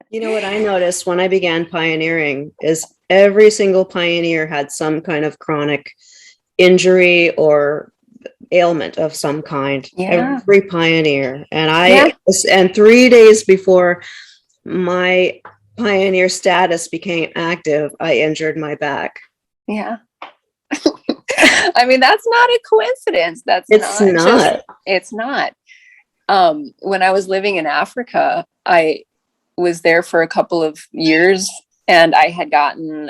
You know what I noticed when I began pioneering is every single pioneer had some kind of chronic injury or ailment of some kind. Yeah. Every pioneer. Yeah. And 3 days before my pioneer status became active, I injured my back. Yeah. I mean, that's not a coincidence. That's It's not just, not. it's not. When I was living in Africa, I was there for a couple of years, and I had gotten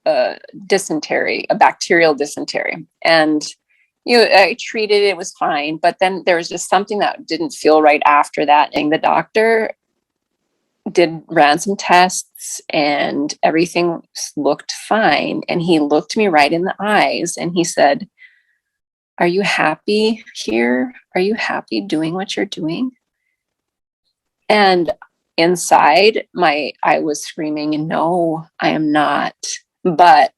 a dysentery, a bacterial dysentery. And I treated it, it was fine. But then there was just something that didn't feel right after that. And the doctor ran some tests and everything looked fine. And he looked me right in the eyes and he said, "Are you happy here? Are you happy doing what you're doing?" And inside I was screaming, "No, I am not." But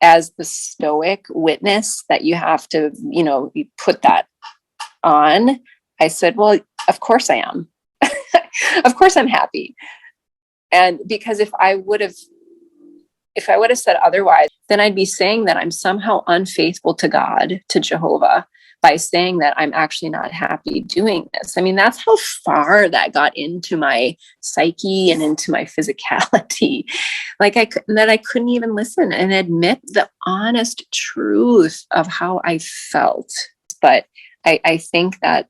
as the stoic witness that you have to, you put that on, I said, "Well, of course I am." Of course I'm happy. And because if I would have said otherwise, then I'd be saying that I'm somehow unfaithful to God, to Jehovah, by saying that I'm actually not happy doing this. I mean, that's how far that got into my psyche and into my physicality. That I couldn't even listen and admit the honest truth of how I felt. But I think that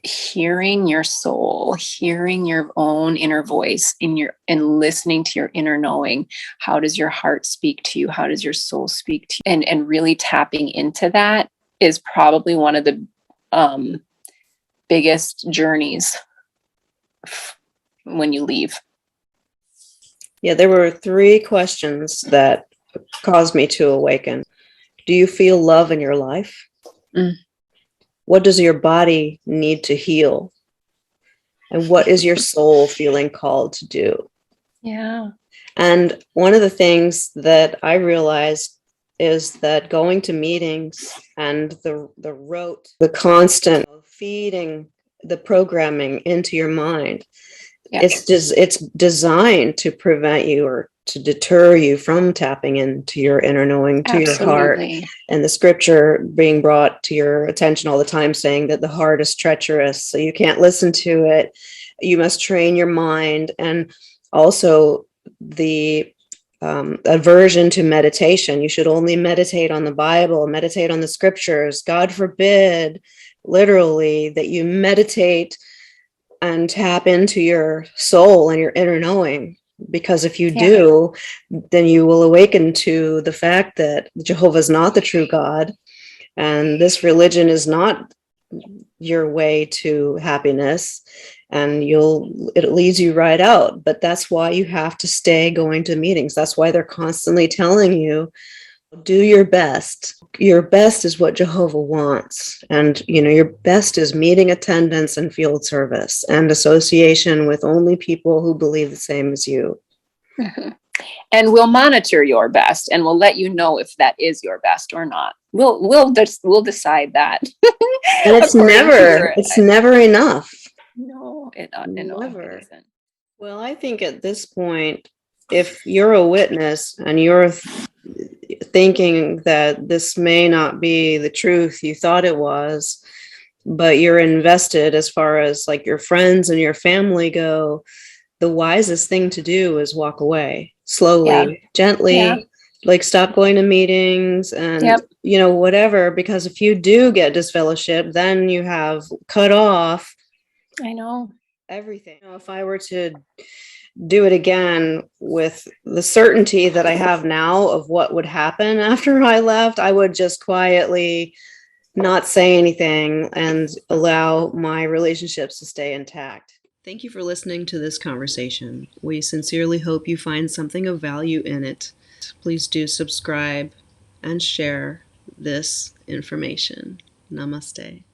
hearing your soul, hearing your own inner voice and listening to your inner knowing, how does your heart speak to you, how does your soul speak to you, and really tapping into that is probably one of the biggest journeys when you leave. Yeah, there were 3 questions that caused me to awaken. Do you feel love in your life? Mm. What does your body need to heal? And what is your soul feeling called to do? Yeah. And one of the things that I realized is that going to meetings and the rote, the constant feeding the programming into your mind, Yeah. it's designed to prevent you or to deter you from tapping into your inner knowing, to your heart. Absolutely. And the scripture being brought to your attention all the time saying that the heart is treacherous, so you can't listen to it. You must train your mind. And also the aversion to meditation. You should only meditate on the Bible, meditate on the scriptures. God forbid, literally, that you meditate and tap into your soul and your inner knowing. Because if you do, then you will awaken to the fact that Jehovah is not the true God, and this religion is not your way to happiness, and it leads you right out. But that's why you have to stay going to meetings. That's why they're constantly telling you, do your best. Your best is what Jehovah wants. And, your best is meeting attendance and field service and association with only people who believe the same as you. Mm-hmm. And we'll monitor your best and we'll let you know if that is your best or not. We'll decide that. And it's never enough. No, it isn't. Well, I think at this point, if you're a witness and you're thinking that this may not be the truth you thought it was, but you're invested as far as like your friends and your family go, the wisest thing to do is walk away slowly, gently, like stop going to meetings and, whatever, because if you do get disfellowship, then you have cut off. I know. Everything. If I were to do it again with the certainty that I have now of what would happen after I left, I would just quietly not say anything and allow my relationships to stay intact. Thank you for listening to this conversation. We sincerely hope you find something of value in it. Please do subscribe and share this information. Namaste.